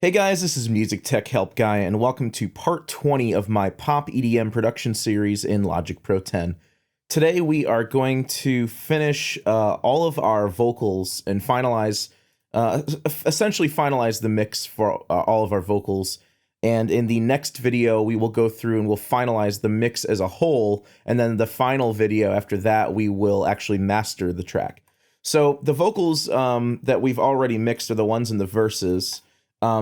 Hey guys, this is MusicTechHelpGuy, and welcome to part 20 of my pop EDM production series in Logic Pro 10. Today we are going to finish all of our vocals and essentially finalize the mix for all of our vocals. And in the next video, we will go through and we'll finalize the mix as a whole, and then the final video after that, we will actually master the track. So the vocals that we've already mixed are the ones in the verses.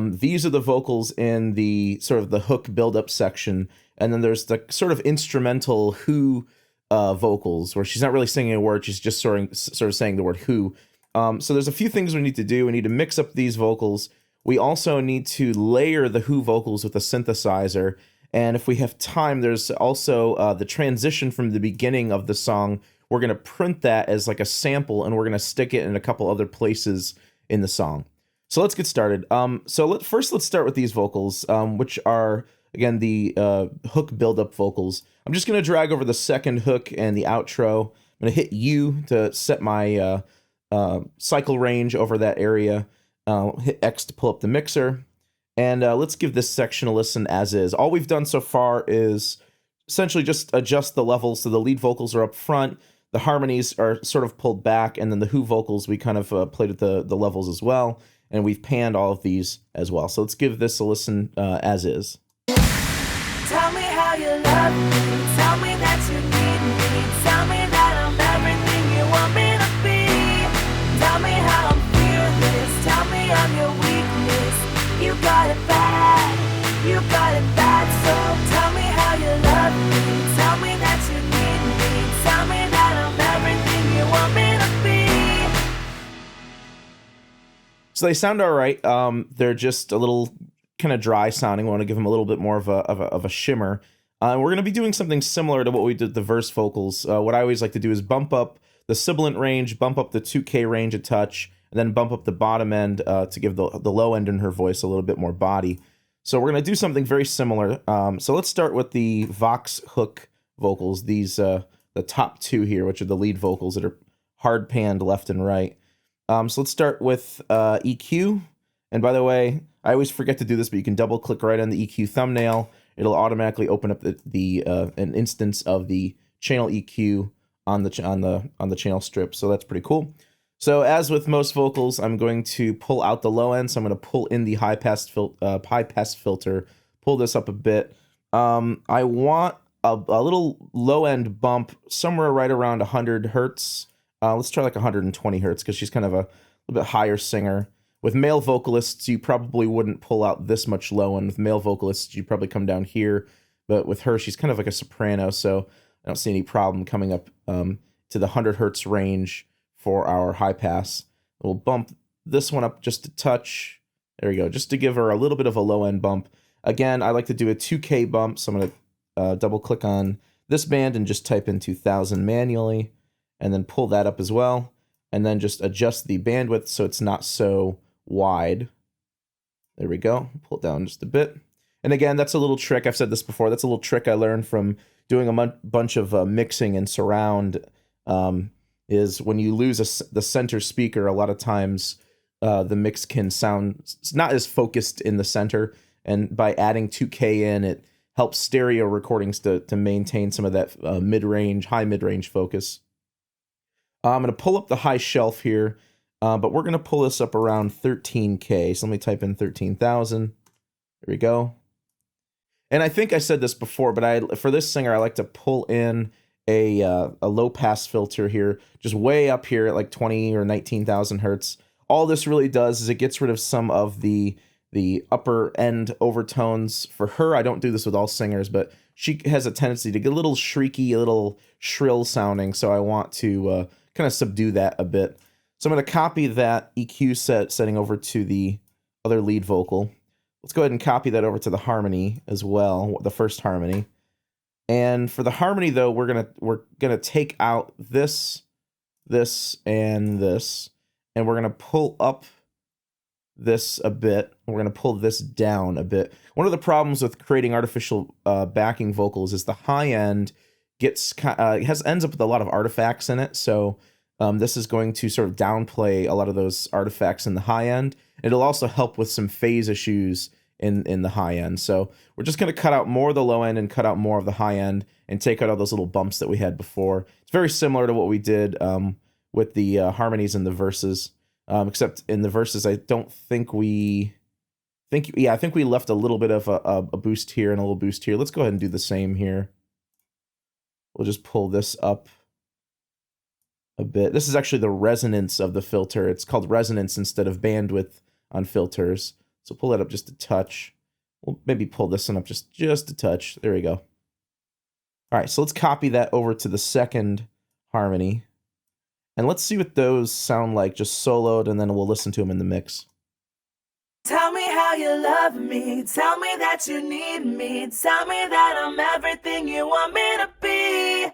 These are the vocals in the sort of the hook build-up section, and then there's the sort of instrumental who vocals, where she's not really singing a word, she's just sort of saying the word who. So there's a few things we need to do. We need to mix up these vocals. We also need to layer the who vocals with a synthesizer, and if we have time, there's also the transition from the beginning of the song. We're going to print that as like a sample, and we're going to stick it in a couple other places in the song. So let's get started. First let's start with these vocals, which are, again, the hook build-up vocals. I'm just going to drag over the second hook and the outro. I'm going to hit U to set my cycle range over that area. Hit X to pull up the mixer. And let's give this section a listen as is. All we've done so far is essentially just adjust the levels so the lead vocals are up front, the harmonies are sort of pulled back, and then the who vocals we kind of played at the levels as well. And we've panned all of these as well. So let's give this a listen as is. Tell me how you love me. Tell me that you need me. Tell me that I'm everything you want me to be. Tell me how I'm fearless. Tell me I'm your weakness. You got it bad. You got it bad. So tell me how you love me. Tell me that you need me. Tell me that I'm everything you want me to be. So they sound all right. They're just a little kind of dry sounding. We want to give them a little bit more of a shimmer. We're going to be doing something similar to what we did the verse vocals. What I always like to do is bump up the sibilant range, bump up the 2K range a touch, and then bump up the bottom end to give the low end in her voice a little bit more body. So we're going to do something very similar. So let's start with the Vox hook vocals. These the top two here, which are the lead vocals that are hard panned left and right. So let's start with EQ. And by the way, I always forget to do this, but you can double click right on the EQ thumbnail. It'll automatically open up an instance of the channel EQ on the channel strip. So that's pretty cool. So as with most vocals, I'm going to pull out the low end. So I'm going to pull in the high pass filter, pull this up a bit. I want a little low end bump somewhere right around 100 hertz. Let's try like 120 hertz because she's kind of a little bit higher singer. With male vocalists, you probably wouldn't pull out this much low end. With male vocalists, you'd probably come down here. But with her, she's kind of like a soprano, so I don't see any problem coming up to the 100 hertz range for our high pass. We'll bump this one up just a touch. There we go, just to give her a little bit of a low end bump. Again, I like to do a 2K bump, so I'm going to double click on this band and just type in 2000 manually. And then pull that up as well, and then just adjust the bandwidth so it's not so wide. There we go. Pull it down just a bit. And again, that's a little trick. I've said this before. That's a little trick I learned from doing a bunch of mixing and surround. Is when you lose the center speaker, a lot of times the mix can sound not as focused in the center. And by adding 2K in, it helps stereo recordings to maintain some of that high mid-range focus. I'm going to pull up the high shelf here, but we're going to pull this up around 13K. So let me type in 13,000. There we go. And I think I said this before, but for this singer, I like to pull in a low pass filter here, just way up here at like 20 or 19,000 hertz. All this really does is it gets rid of some of the upper end overtones. For her, I don't do this with all singers, but she has a tendency to get a little shrieky, a little shrill sounding. So I want to kind of subdue that a bit. So I'm going to copy that EQ setting over to the other lead vocal. Let's go ahead and copy that over to the harmony as well, the first harmony. And for the harmony though, we're gonna take out this, and this, and we're gonna pull up this a bit. We're gonna pull this down a bit. One of the problems with creating artificial backing vocals is the high end ends up with a lot of artifacts in it. So this is going to sort of downplay a lot of those artifacts in the high end. It'll also help with some phase issues in the high end. So we're just going to cut out more of the low end and cut out more of the high end and take out all those little bumps that we had before. It's very similar to what we did with the harmonies and the verses, except in the verses, I don't think we... I think we left a little bit of a boost here and a little boost here. Let's go ahead and do the same here. We'll just pull this up a bit. This is actually the resonance of the filter. It's called resonance instead of bandwidth on filters. So pull that up just a touch. We'll maybe pull this one up just a touch. There we go. All right, so let's copy that over to the second harmony. And let's see what those sound like just soloed, and then we'll listen to them in the mix. Tell me how you love me. Tell me that you need me. Tell me that I'm everything you want me to be.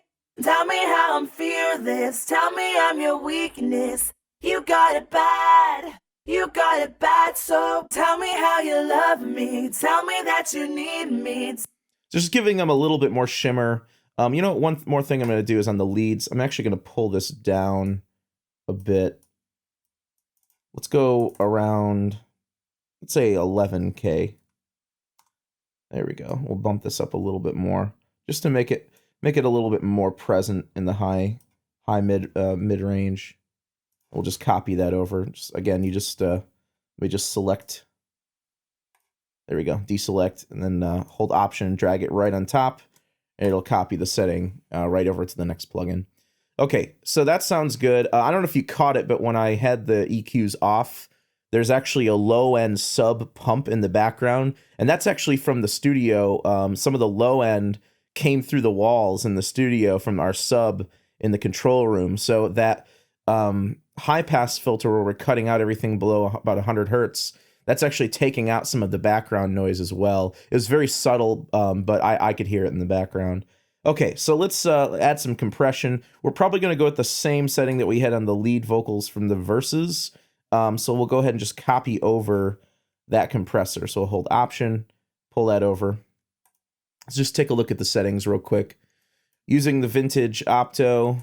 Tell me how I'm fearless. Tell me I'm your weakness. You got it bad. You got it bad. So tell me how you love me. Tell me that you need me. So just giving them a little bit more shimmer. You know, one more thing I'm going to do is on the leads. I'm actually going to pull this down a bit. Let's go around, let's say 11K. There we go. We'll bump this up a little bit more just to make it a little bit more present in the high mid range. We'll just copy that over. Again, we just select. There we go. Deselect and then hold Option and drag it right on top, and it'll copy the setting right over to the next plugin. Okay, so that sounds good. I don't know if you caught it, but when I had the EQs off, there's actually a low-end sub pump in the background, and that's actually from the studio. Some of the low-end came through the walls in the studio from our sub in the control room. So that high-pass filter where we're cutting out everything below about 100 hertz, that's actually taking out some of the background noise as well. It was very subtle, but I could hear it in the background. Okay, so let's add some compression. We're probably going to go with the same setting that we had on the lead vocals from the verses. So we'll go ahead and just copy over that compressor. So we'll hold Option, pull that over. Let's just take a look at the settings real quick. Using the vintage opto,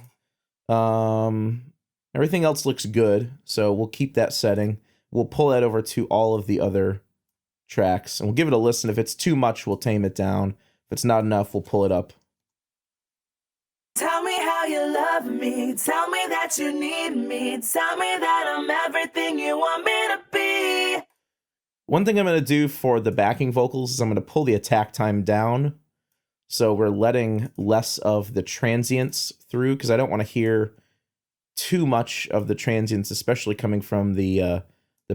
everything else looks good. So we'll keep that setting. We'll pull that over to all of the other tracks, and we'll give it a listen. If it's too much, we'll tame it down. If it's not enough, we'll pull it up. Tell me how you love me. Tell me that you need me. Tell me that I'm everything you want me to be. One thing I'm going to do for the backing vocals is I'm going to pull the attack time down. So we're letting less of the transients through, because I don't want to hear too much of the transients, especially coming from the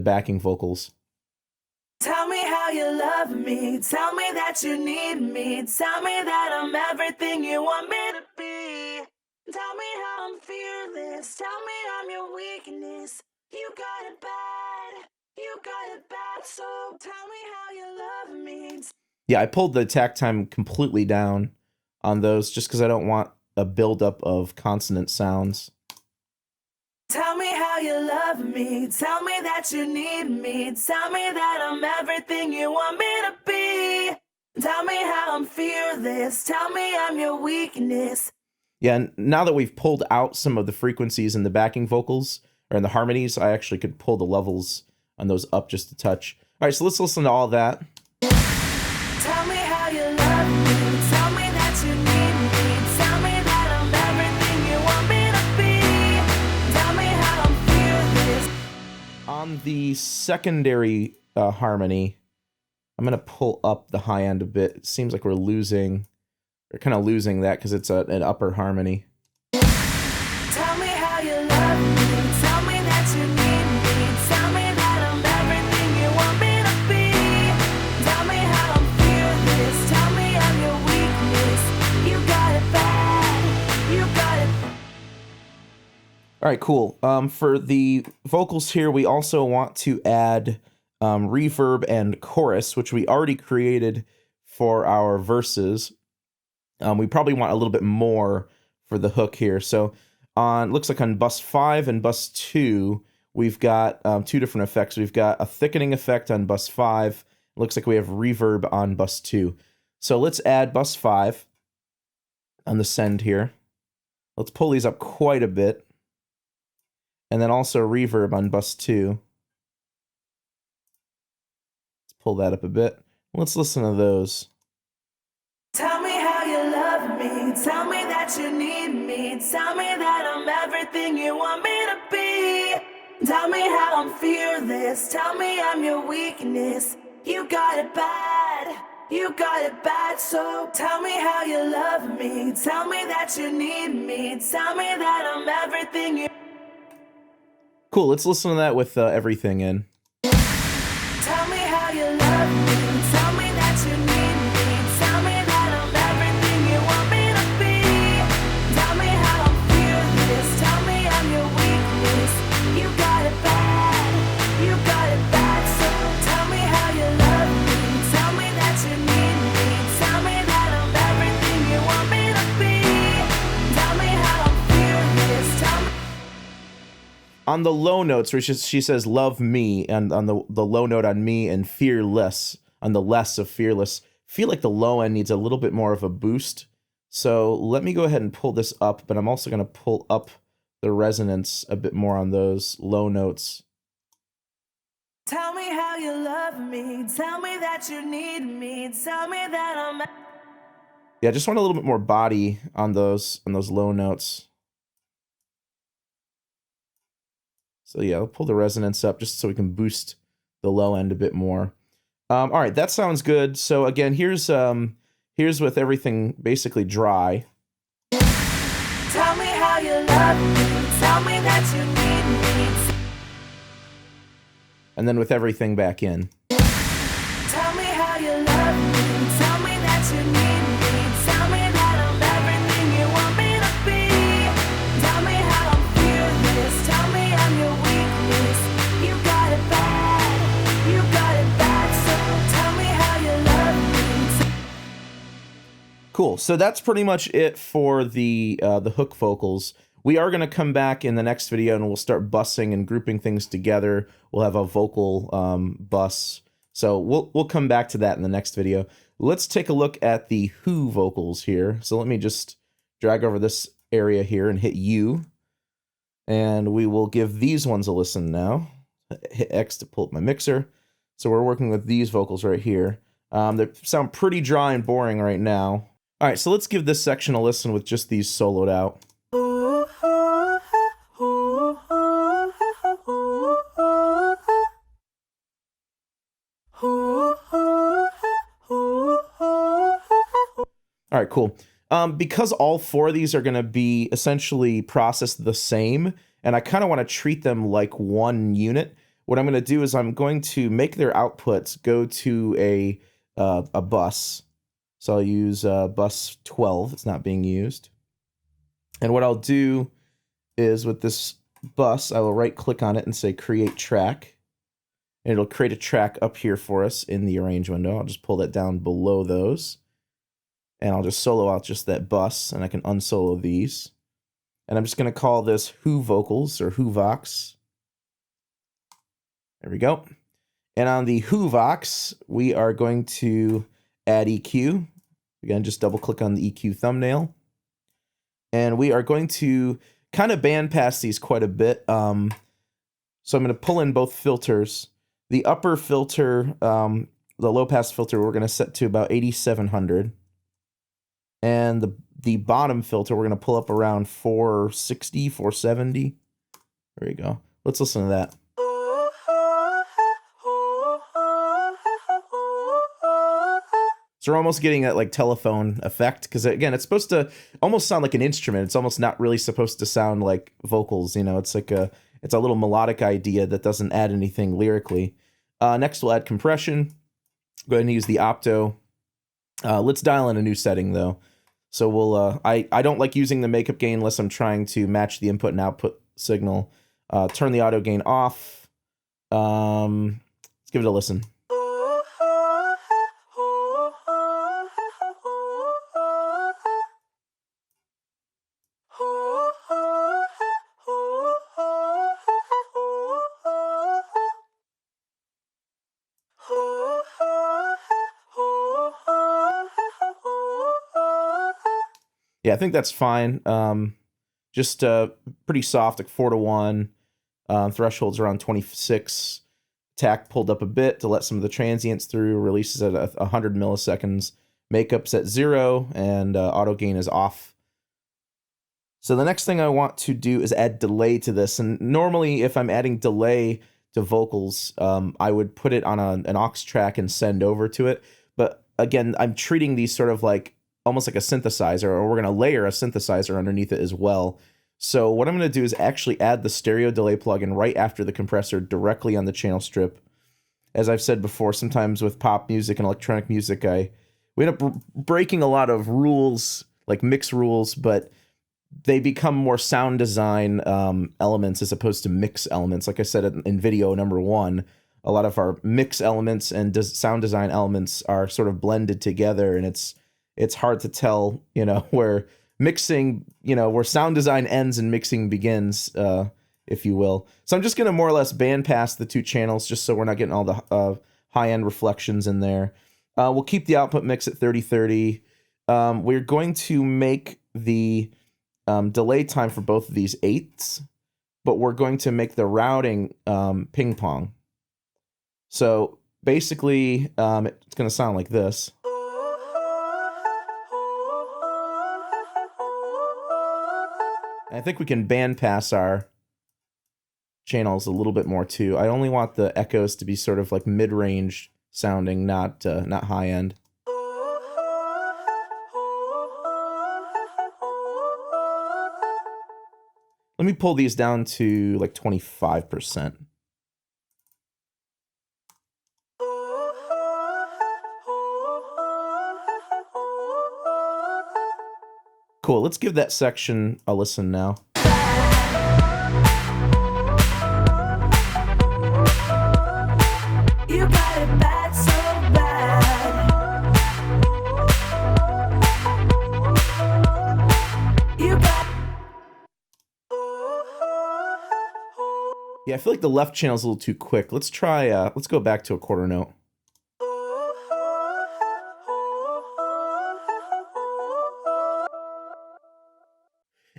backing vocals. Tell me how you love me. Tell me that you need me. Tell me that I'm everything you want me to be. Tell me how I'm fearless. Tell me I'm your weakness. You got it bad. You got it bad. So tell me how you love me. Yeah, I pulled the attack time completely down on those just because I don't want a buildup of consonant sounds. Tell me how you love me. Tell me that you need me. Tell me that I'm everything you want me to be. Tell me how I'm fearless. Tell me I'm your weakness. Yeah, and now that we've pulled out some of the frequencies in the backing vocals, or in the harmonies, I actually could pull the levels on those up just a touch. All right, so let's listen to all that. Tell me how you love me. Tell me that you need me. Tell me that I'm everything you want me to be. Tell me how I'm fearless. On the secondary harmony, I'm going to pull up the high end a bit. It seems like we're kind of losing that because it's an upper harmony. Tell me how you love me. Tell me that you need me. Tell me that I'm everything you want me to be. Tell me how I'm fearless. Tell me I'm your weakness. You got it bad. You got it. All right, cool. For the vocals here, we also want to add reverb and chorus, which we already created for our verses. We probably want a little bit more for the hook here. So looks like on bus 5 and bus 2, we've got two different effects. We've got a thickening effect on bus 5. It looks like we have reverb on bus 2. So let's add bus 5 on the send here. Let's pull these up quite a bit. And then also reverb on bus 2. pull that up a bit. Let's listen to those. Tell me how you love me. Tell me that you need me. Tell me that I'm everything you want me to be. Tell me how I'm fearless. Tell me I'm your weakness. You got it bad. You got it bad. So tell me how you love me. Tell me that you need me. Tell me that I'm everything you. Cool. Let's listen to that with everything in. Tell me how you love me. Tell me that you need me. Tell me that I'm everything you want me to be. Tell me how I'm fearless. Tell me I'm your weakness. You got it bad. You got it bad. So tell me how you love me. Tell me that you need me. Tell me that I'm everything you want me to be. Tell me how I'm fearless. Tell me. On the low notes, where she says love me, and on the low note on me and fearless, on the less of fearless, feel like the low end needs a little bit more of a boost. So let me go ahead and pull this up, but I'm also going to pull up the resonance a bit more on those low notes. Tell me how you love me. Tell me that you need me. Tell me that I'm. Yeah, just want a little bit more body on those low notes. So yeah, I'll pull the resonance up just so we can boost the low end a bit more. All right, that sounds good. So again, here's with everything basically dry. Tell me how you love me. Tell me that you need me. And then with everything back in. Tell me how you love me. Tell me that you need me. Tell me that I'm everything you want me to be. Tell me how I'm fearless. Tell me I'm your weakness. You got it bad. You got it bad. So tell me how you love me. Cool. So that's pretty much it for the hook vocals. We are going to come back in the next video and we'll start bussing and grouping things together. We'll have a vocal bus. So we'll come back to that in the next video. Let's take a look at the who vocals here. So let me just drag over this area here and hit U. And we will give these ones a listen now. Hit X to pull up my mixer. So we're working with these vocals right here. They sound pretty dry and boring right now. All right, so let's give this section a listen with just these soloed out. All right, cool. Because all four of these are going to be essentially processed the same, and I kind of want to treat them like one unit, what I'm going to do is I'm going to make their outputs go to a bus. So I'll use bus 12. It's not being used. And what I'll do is with this bus, I will right-click on it and say Create Track. And it'll create a track up here for us in the Arrange window. I'll just pull that down below those. And I'll just solo out just that bus, and I can unsolo these. And I'm just going to call this Who Vocals, or Who Vox. There we go. And on the Who Vox, we are going to add EQ. Again, just double-click on the EQ thumbnail. And we are going to kind of bandpass these quite a bit. So I'm going to pull in both filters. The upper filter, the low-pass filter, we're going to set to about 8700. And the bottom filter, we're going to pull up around 460, 470. There we go. Let's listen to that. So we're almost getting that like telephone effect, because again, it's supposed to almost sound like an instrument. It's almost not really supposed to sound like vocals. You know, it's like it's a little melodic idea that doesn't add anything lyrically. Next, we'll add compression. Go ahead and use the opto. Let's dial in a new setting though. So we'll, I don't like using the makeup gain unless I'm trying to match the input and output signal. Turn the auto gain off. Let's give it a listen. Yeah, I think that's fine. Just pretty soft, like 4-to-1. Thresholds around 26. tack pulled up a bit to let some of the transients through, releases at 100 milliseconds, makeup's at 0, and auto gain is off. So the next thing I want to do is add delay to this. And normally if I'm adding delay to vocals, I would put it on an aux track and send over to it. But again, I'm treating these sort of like almost like a synthesizer, or we're going to layer a synthesizer underneath it as well. So what I'm going to do is actually add the stereo delay plugin right after the compressor directly on the channel strip. As I've said before, sometimes with pop music and electronic music, we end up breaking a lot of rules, like mix rules, but they become more sound design elements as opposed to mix elements. Like I said in video number 1, a lot of our mix elements and sound design elements are sort of blended together, and it's hard to tell, you know, where mixing, you know, where sound design ends and mixing begins, if you will. So I'm just going to more or less bandpass the 2 channels just so we're not getting all the high-end reflections in there. We'll keep the output mix at 30-30. We're going to make the delay time for both of these 8ths, but we're going to make the routing ping pong. So basically, it's going to sound like this. And I think we can bandpass our channels a little bit more too. I only want the echoes to be sort of like mid-range sounding, not high-end. Let me pull these down to like 25%. Cool, let's give that section a listen now. You got it bad, so bad. You got. Yeah, I feel like the left channel's a little too quick. Let's try, let's go back to a quarter note.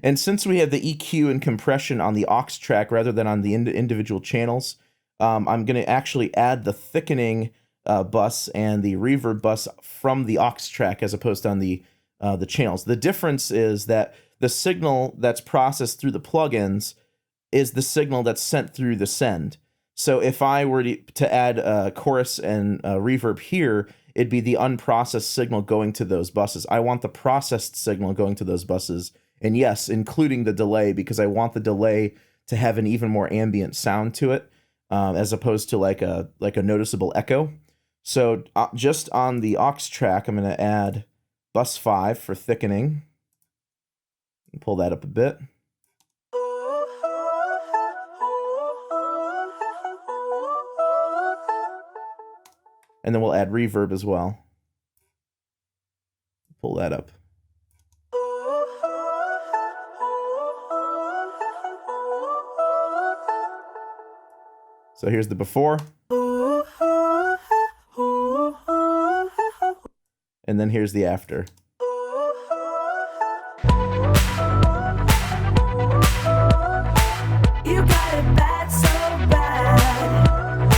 And since we have the EQ and compression on the aux track rather than on the individual channels, I'm going to actually add the thickening bus and the reverb bus from the aux track as opposed to on the channels. The difference is that the signal that's processed through the plugins is the signal that's sent through the send. So if I were to add a chorus and reverb here, it'd be the unprocessed signal going to those buses. I want the processed signal going to those buses. And yes, including the delay, because I want the delay to have an even more ambient sound to it, as opposed to like a noticeable echo. So just on the aux track, I'm going to add bus 5 for thickening. Pull that up a bit. And then we'll add reverb as well. Pull that up. So here's the before. And then here's the after. You got it bad, so bad.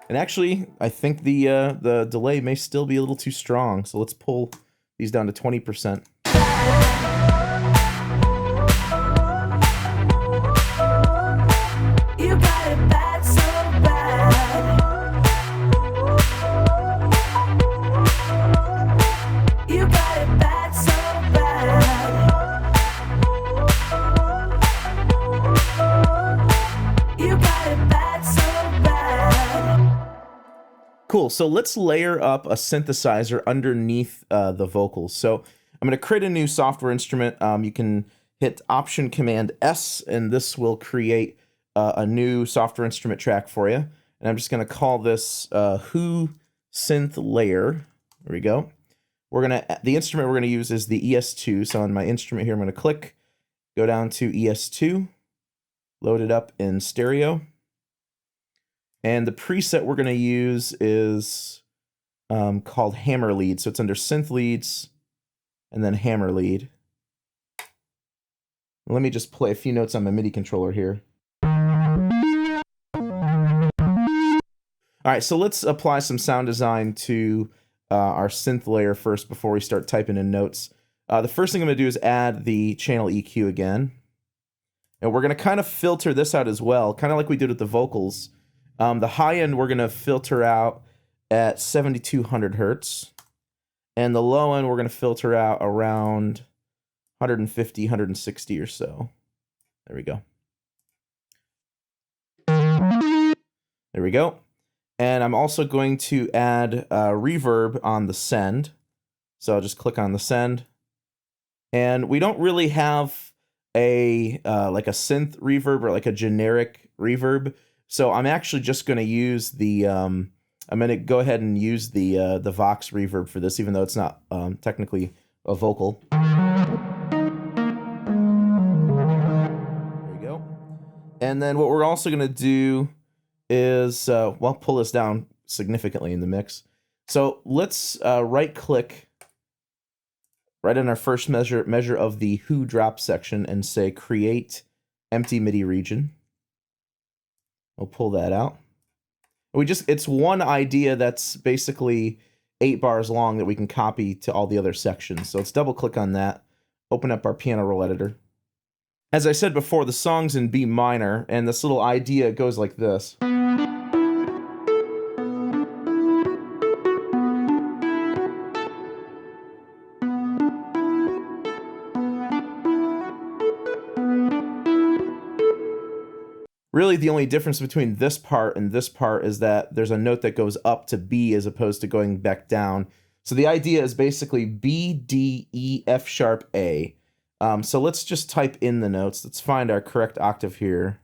And actually, I think the delay may still be a little too strong. So let's pull these down to 20%. You got it bad, so bad. You got it bad, so bad. You got it bad, so bad. Cool, so let's layer up a synthesizer underneath the vocals. So I'm going to create a new software instrument. You can hit Option Command S, and this will create a new software instrument track for you. And I'm just going to call this Who Synth Layer. There we go. The instrument we're going to use is the ES2. So on my instrument here, I'm going to click, go down to ES2, load it up in stereo. And the preset we're going to use is called Hammer Lead. So it's under Synth Leads and then Hammer Lead. Let me just play a few notes on my MIDI controller here. All right, so let's apply some sound design to our synth layer first before we start typing in notes. The first thing I'm going to do is add the channel EQ again. And we're going to kind of filter this out as well, kind of like we did with the vocals. The high end we're going to filter out at 7200 hertz. And the low end we're going to filter out around 150, 160 or so. There we go. There we go. And I'm also going to add reverb on the send. So I'll just click on the send. And we don't really have a like a synth reverb or like a generic reverb. So I'm actually just going to use the I'm going to go ahead and use the Vox reverb for this, even though it's not technically a vocal. There we go. And then what we're also going to do is well, pull this down significantly in the mix. So let's right click right in our first measure of the who drop section and say create empty MIDI region. We'll pull that out. It's one idea that's basically 8 bars long that we can copy to all the other sections. So let's double click on that, open up our piano roll editor. As I said before, the song's in B minor, and this little idea goes like this. Really, the only difference between this part and this part is that there's a note that goes up to B as opposed to going back down. So the idea is basically B, D, E, F sharp, A. So let's just type in the notes. Let's find our correct octave here.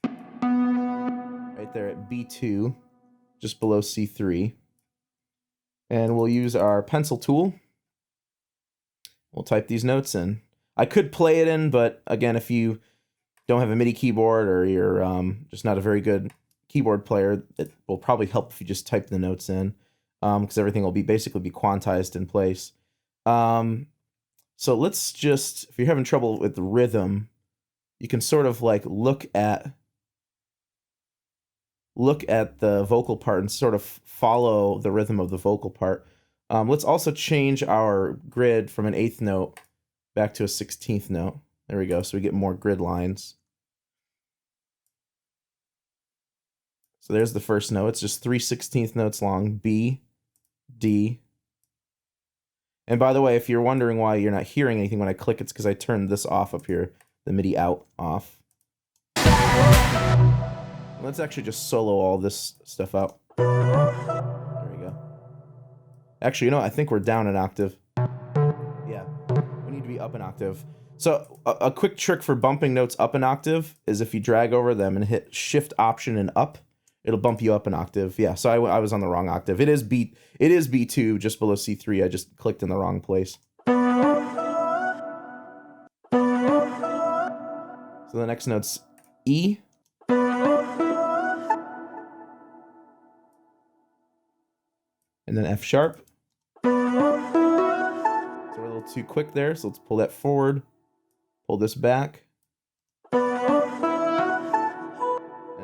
Right there at B2, just below C3. And we'll use our pencil tool. We'll type these notes in. I could play it in, but again, if you don't have a MIDI keyboard or you're just not a very good keyboard player, it will probably help if you just type the notes in, because everything will basically be quantized in place. So let's just, if you're having trouble with the rhythm, you can sort of like look at the vocal part and sort of follow the rhythm of the vocal part. Let's also change our grid from an 8th note back to a 16th note. There we go, so we get more grid lines. So there's the first note. It's just 3 16th notes long, B, D. And by the way, if you're wondering why you're not hearing anything when I click, it's because I turned this off up here, the MIDI out off. Let's actually just solo all this stuff out. There we go. Actually, you know what? I think we're down an octave. Yeah, we need to be up an octave. So a quick trick for bumping notes up an octave is if you drag over them and hit Shift Option and up, it'll bump you up an octave. Yeah, so I was on the wrong octave. It is B2, just below C3. I just clicked in the wrong place. So the next note's E. And then F sharp. So we're a little too quick there, so let's pull that forward. Pull this back. And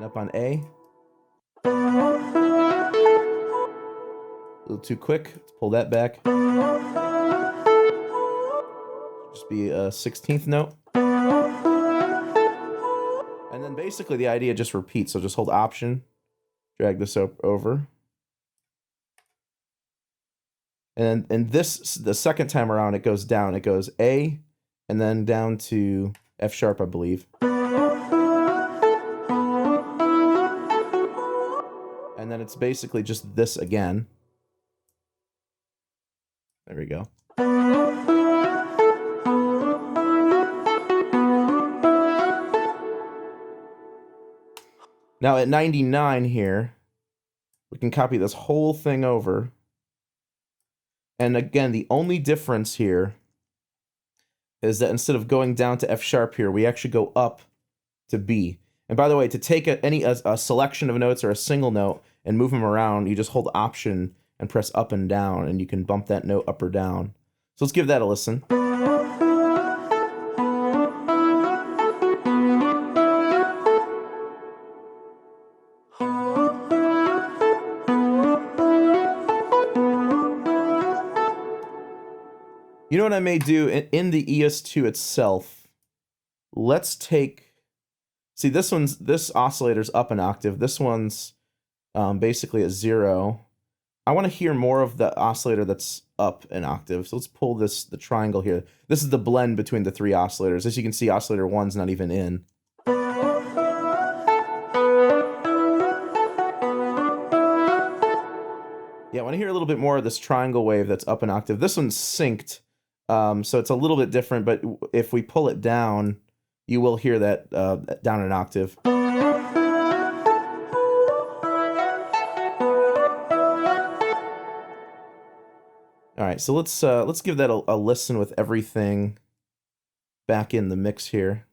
up on A. A little too quick. Let's pull that back. Just be a 16th note. And then basically the idea just repeats. So just hold Option, drag this over. And the second time around it goes down. It goes A and then down to F sharp, I believe. And then it's basically just this again. There we go. Now at 99 here, we can copy this whole thing over. And again, the only difference here is that instead of going down to F sharp here, we actually go up to B. And by the way, to take a selection of notes or a single note and move them around, you just hold Option and press up and down, and you can bump that note up or down. So let's give that a listen. You know what I may do in the ES2 itself? Let's take, see this oscillator's up an octave. This one's basically a 0. I want to hear more of the oscillator that's up an octave. So let's pull the triangle here. This is the blend between the 3 oscillators. As you can see, oscillator 1's not even in. Yeah, I want to hear a little bit more of this triangle wave that's up an octave. This one's synced, so it's a little bit different, but if we pull it down, you will hear that down an octave. All right, so let's give that a listen with everything back in the mix here.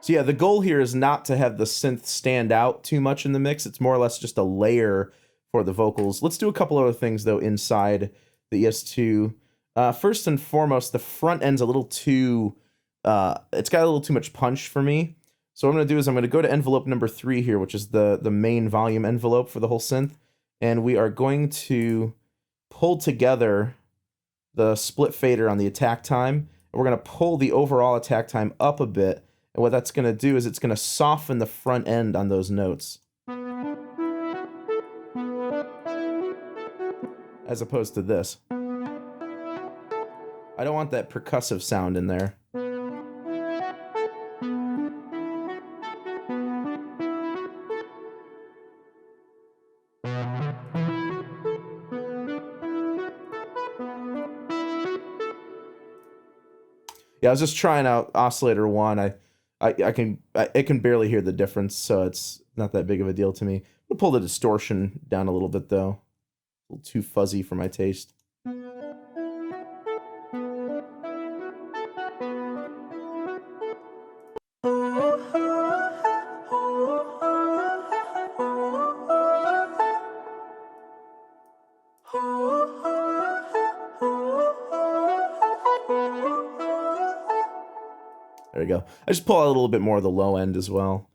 So yeah, the goal here is not to have the synth stand out too much in the mix. It's more or less just a layer for the vocals. Let's do a couple other things though inside the ES2. First and foremost, the front end's a little too, it's got a little too much punch for me. So what I'm gonna do is I'm gonna go to envelope number 3 here, which is the main volume envelope for the whole synth. And we are going to pull together the split fader on the attack time. And we're gonna pull the overall attack time up a bit. And what that's gonna do is it's gonna soften the front end on those notes, as opposed to this. I don't want that percussive sound in there. Yeah, I was just trying out oscillator 1. It can barely hear the difference, so it's not that big of a deal to me. I'll pull the distortion down a little bit though. A little too fuzzy for my taste. There we go. I just pull out a little bit more of the low end as well.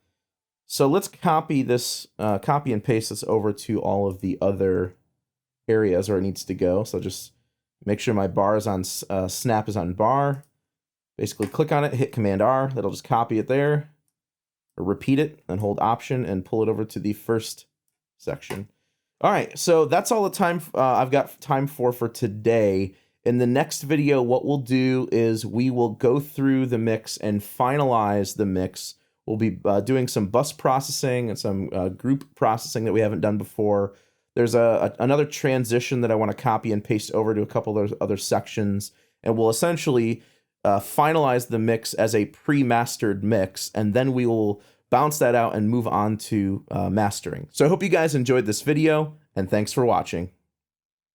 So let's copy this, copy and paste this over to all of the other areas where it needs to go. So just make sure my bar is on, snap is on bar. Basically click on it, hit Command R, that'll just copy it there. Or repeat it, and hold Option and pull it over to the first section. All right, so that's all the time I've got time for today. In the next video, what we'll do is we will go through the mix and finalize the mix. We'll be doing some bus processing and some group processing that we haven't done before. There's another transition that I want to copy and paste over to a couple of other sections, and we'll essentially finalize the mix as a pre-mastered mix, and then we will bounce that out and move on to mastering. So I hope you guys enjoyed this video, and thanks for watching.